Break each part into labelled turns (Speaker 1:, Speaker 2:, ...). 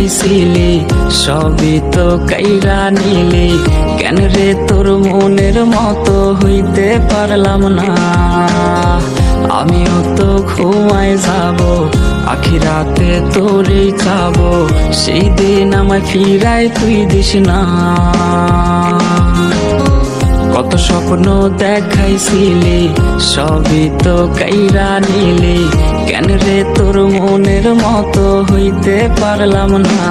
Speaker 1: দেখাইছিলি সবই তো কাইরা নিলি কেন রে তোর মনের মতো হইতে পারলাম না আমিও তো ঘুমায় যাব আখিরাতে তোরেই চাবো সেই দিন আমায় ফিরাই তুই দিস না কত স্বপ্ন দেখাইছিলি সবই তো কাইরা নিলি কেন রে তোর মনের মতো হইতে পারলাম না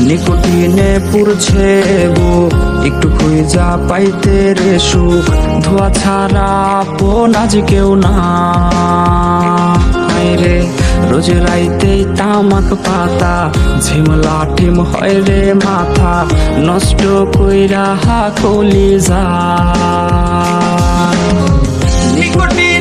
Speaker 1: নিকোটিনে পুরছে বুক একটু খুঁজা পাইতে রে সুখ ধোয়া ছাড়া আপন আজ কেউ না রে রোজ রাইতেই তামাক পাতা ঝিমলা টিম হয় রে মাথা নষ্ট কইরা কলিজা
Speaker 2: নিকোটিন